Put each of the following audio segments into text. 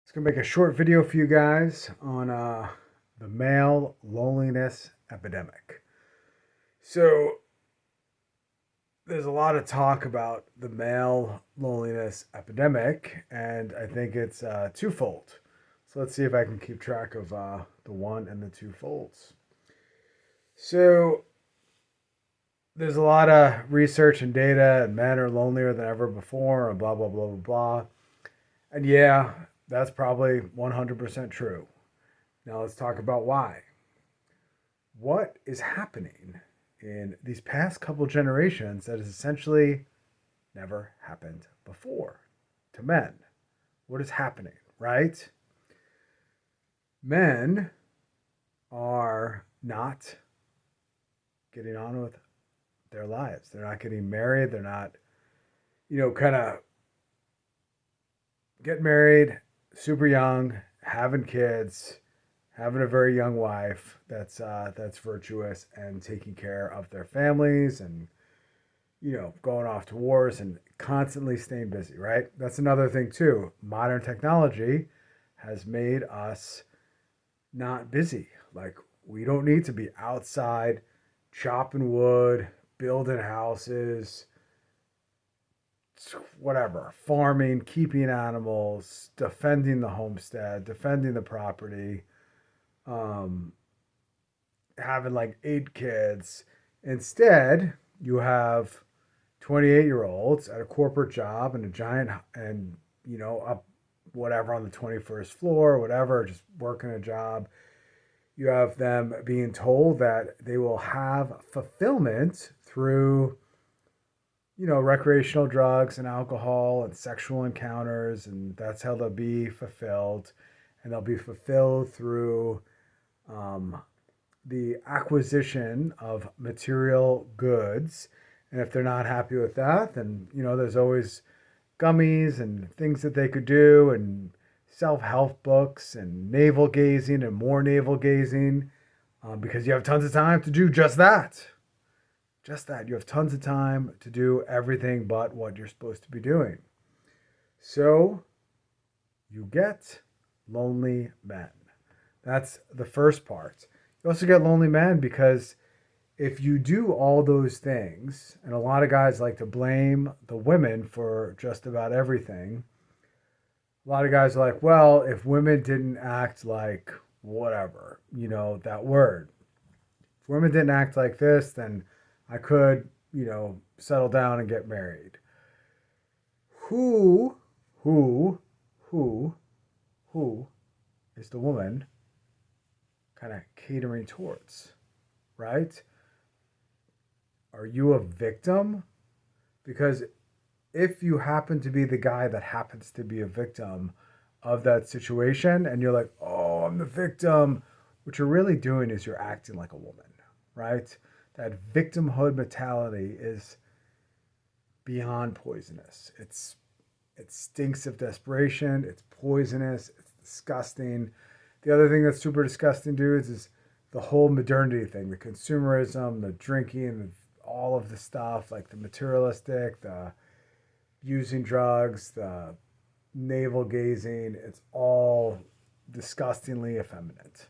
Just gonna make a short video for you guys on the male loneliness epidemic. So there's a lot of talk about the male loneliness epidemic, and I think it's twofold. So let's see if I can keep track of the one and the two folds. So there's a lot of research and data, and men are lonelier than ever before, and blah blah blah blah blah. And yeah, that's probably 100% true. Now let's talk about why. What is happening in these past couple generations that has essentially never happened before to men? What is happening, right? Men are not getting on with their lives. They're not getting married. They're not, kind of getting married super young, having kids, having a very young wife that's virtuous and taking care of their families and going off to wars and constantly staying busy, right? That's another thing too. Modern technology has made us not busy. Like, we don't need to be outside chopping wood, building houses, whatever, farming, keeping animals, defending the homestead, defending the property, um, having like 8 kids. Instead, you have 28-year-olds at a corporate job and a giant, and up whatever on the 21st floor, whatever, just working a job. You have them being told that they will have fulfillment through recreational drugs and alcohol and sexual encounters, and that's how they'll be fulfilled. And they'll be fulfilled through the acquisition of material goods. And if they're not happy with that, then, there's always gummies and things that they could do, and self help books and navel gazing and more navel gazing, because you have tons of time to do just that. Just that. You have tons of time to do everything but what you're supposed to be doing. So you get lonely men. That's the first part. You also get lonely men because if you do all those things, and a lot of guys like to blame the women for just about everything. A lot of guys are like, well, if women didn't act like whatever, that word. If women didn't act like this, then I could, settle down and get married. Who, who, who, who is the woman kind of catering towards, right? Are you a victim? Because if you happen to be the guy that happens to be a victim of that situation and you're like, oh, I'm the victim, what you're really doing is you're acting like a woman, right? That victimhood mentality is beyond poisonous. It stinks of desperation. It's poisonous. It's disgusting. The other thing that's super disgusting, dudes, is the whole modernity thing, the consumerism, the drinking, all of the stuff, like the materialistic, the using drugs, the navel gazing. It's all disgustingly effeminate.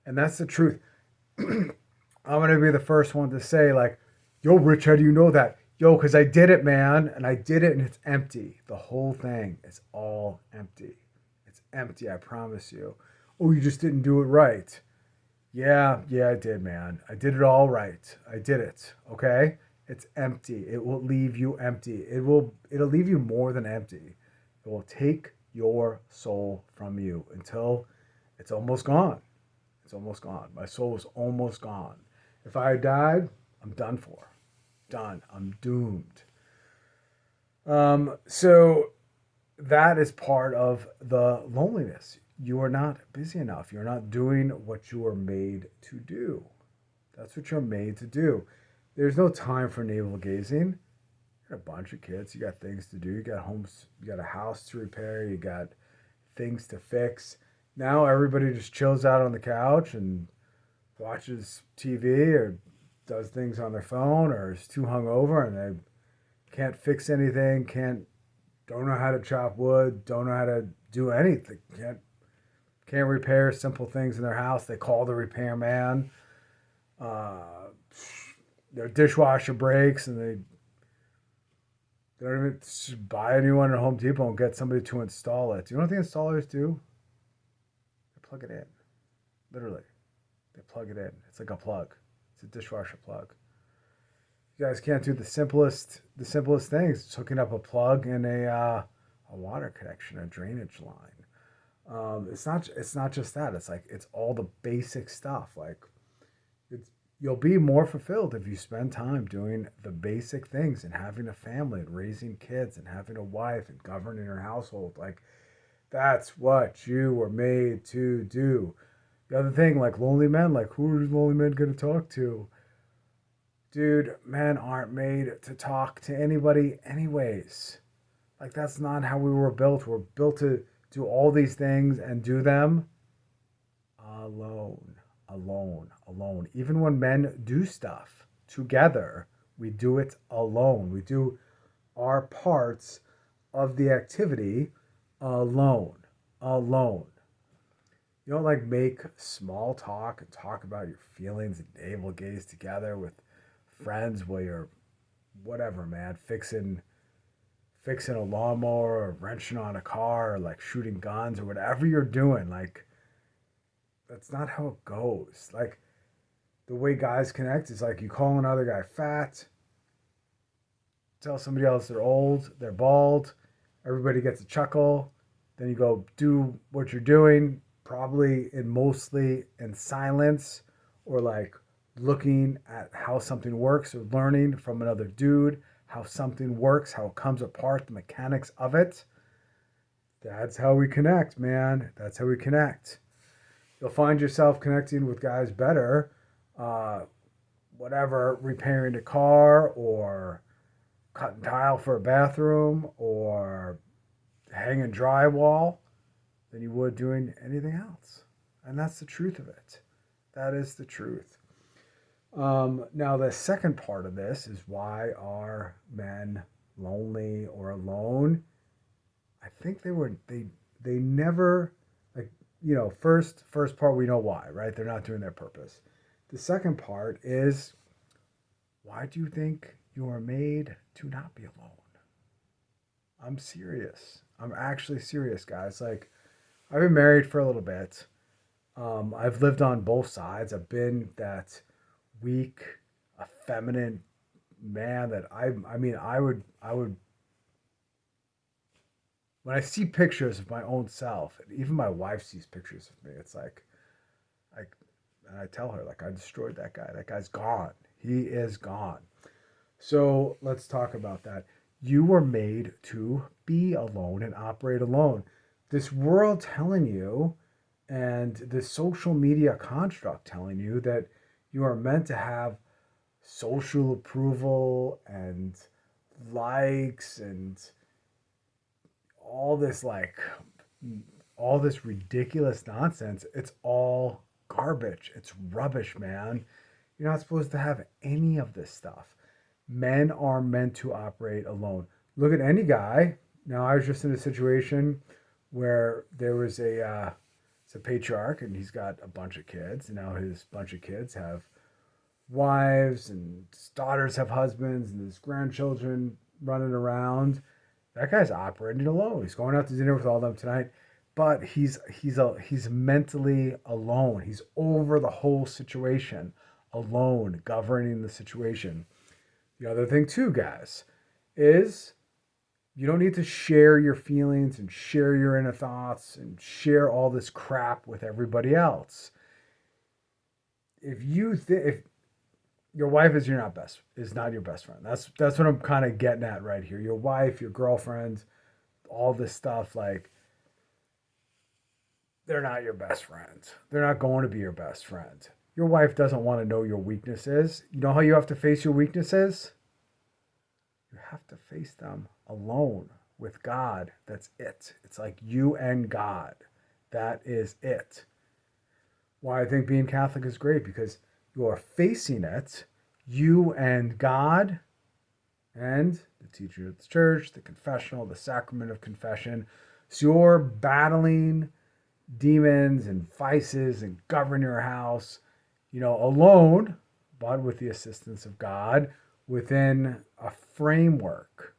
And that's the truth. I'm going to be the first one to say, like, yo, Rich, how do you know that? Yo, because I did it, man. And I did it, and it's empty. The whole thing is all empty. It's empty, I promise you. Oh, you just didn't do it right. Yeah, I did, man. I did it all right. I did it, okay? It's empty. It will leave you empty. It'll leave you more than empty. It will take your soul from you until it's almost gone. It's almost gone. My soul is almost gone. If I died, I'm done for. Done. I'm doomed. So that is part of the loneliness. You are not busy enough. You're not doing what you are made to do. That's what you're made to do. There's no time for navel gazing. You got a bunch of kids. You got things to do. You got homes. You got a house to repair. You got things to fix. Now everybody just chills out on the couch and watches TV or does things on their phone or is too hungover and they can't fix anything, don't know how to chop wood, don't know how to do anything. Can't repair simple things in their house. They call the repairman. Uh, their dishwasher breaks, and they don't even just buy a new one at Home Depot and get somebody to install it. Do you know what the installers do? They plug it in. Literally, they plug it in. It's like a plug. It's a dishwasher plug. You guys can't do the simplest things. It's hooking up a plug and a water connection, a drainage line. It's not just that. It's like it's all the basic stuff. Like you'll be more fulfilled if you spend time doing the basic things and having a family and raising kids and having a wife and governing your household. Like that's what you were made to do. The other thing, like lonely men, like who are lonely men gonna talk to? Dude, men aren't made to talk to anybody anyways. Like that's not how we were built. We're built to do all these things and do them alone, alone. Even when men do stuff together, we do it alone. We do our parts of the activity alone. Alone. You don't like make small talk and talk about your feelings and navel gaze together with friends while you're whatever, man, fixing a lawnmower or wrenching on a car or like shooting guns or whatever you're doing. Like that's not how it goes. Like the way guys connect is like you call another guy fat, tell somebody else they're old, they're bald, everybody gets a chuckle, then you go do what you're doing, probably mostly in silence or like looking at how something works or learning from another dude how something works, how it comes apart, the mechanics of it. That's how we connect, man. That's how we connect. You'll find yourself connecting with guys better, uh, whatever, repairing a car or cutting tile for a bathroom or hanging drywall than you would doing anything else. And that's the truth of it. That is the truth. Now, the second part of this is why are men lonely or alone? I think they never like first part we know why, right? They're not doing their purpose. The second part is why do you think you are made to not be alone? I'm serious. I'm actually serious, guys. Like I've been married for a little bit. I've lived on both sides. I've been that weak, effeminate man that I would when I see pictures of my own self, and even my wife sees pictures of me, it's like and I tell her like I destroyed that guy. That guy's gone. He is gone. So let's talk about that. You were made to be alone and operate alone. This world telling you and the social media construct telling you that you are meant to have social approval and likes and all this like all this ridiculous nonsense. It's all garbage. It's rubbish, man. You're not supposed to have any of this stuff. Men are meant to operate alone. Look at any guy. Now, I was just in a situation where there was it's a patriarch and he's got a bunch of kids. And now his bunch of kids have wives and his daughters have husbands and his grandchildren running around. That guy's operating alone. He's going out to dinner with all of them tonight, but he's mentally alone. He's over the whole situation, alone, governing the situation. The other thing too, guys, is you don't need to share your feelings and share your inner thoughts and share all this crap with everybody else. If your wife is not your best friend. That's what I'm kind of getting at right here. Your wife, your girlfriend, all this stuff, like they're not your best friend. They're not going to be your best friend. Your wife doesn't want to know your weaknesses. You know how you have to face your weaknesses? You have to face them alone with God. That's it. It's like you and God. That is it. Why I think being Catholic is great, because you are facing it, you and God, and the teacher of the church, the confessional, the sacrament of confession. So you're battling demons and vices and govern your house, alone, but with the assistance of God within a framework.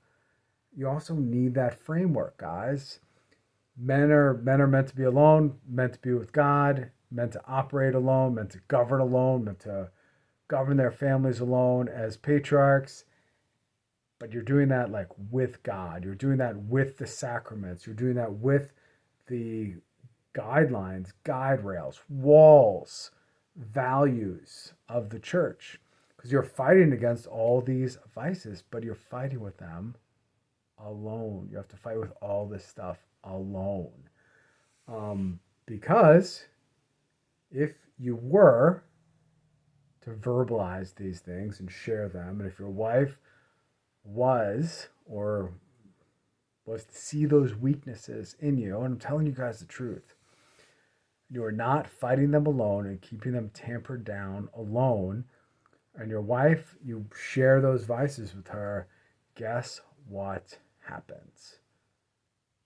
You also need that framework, guys. Men are meant to be alone, meant to be with God, meant to operate alone, meant to govern alone, meant to govern their families alone as patriarchs. But you're doing that like with God. You're doing that with the sacraments. You're doing that with the guidelines, guide rails, walls, values of the church. Because you're fighting against all these vices, but you're fighting with them alone. You have to fight with all this stuff alone. Because if you were to verbalize these things and share them, and if your wife was to see those weaknesses in you, and I'm telling you guys the truth, you are not fighting them alone and keeping them tampered down alone, and your wife, you share those vices with her, guess what happens?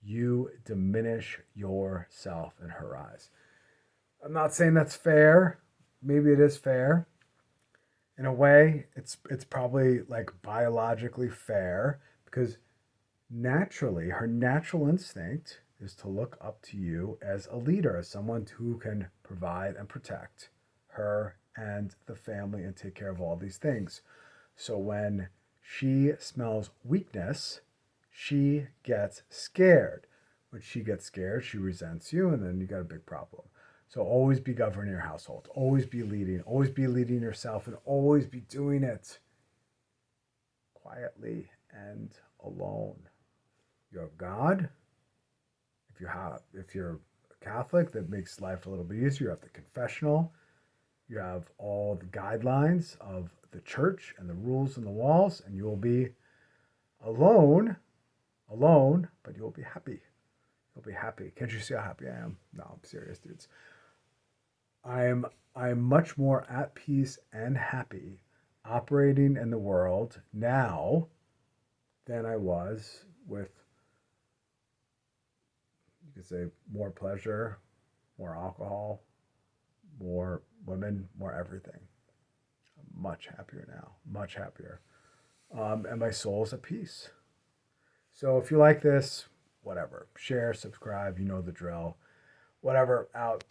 You diminish yourself in her eyes. I'm not saying that's fair. Maybe it is fair. In a way, it's probably like biologically fair because naturally, her natural instinct is to look up to you as a leader, as someone who can provide and protect her and the family and take care of all these things. So when she smells weakness, she gets scared. When she gets scared, she resents you, and then you got a big problem. So always be governing your household. Always be leading yourself, and always be doing it quietly and alone. You have God. If you're a Catholic, that makes life a little bit easier. You have the confessional. You have all the guidelines of the church and the rules and the walls, and you will be alone, but you'll be happy. You'll be happy. Can't you see how happy I am? No, I'm serious, dudes. I'm much more at peace and happy operating in the world now than I was with, you could say, more pleasure, more alcohol, more women, more everything. I'm much happier now, much happier. And my soul's at peace. So if you like this, whatever, share, subscribe, you know the drill. Whatever, out.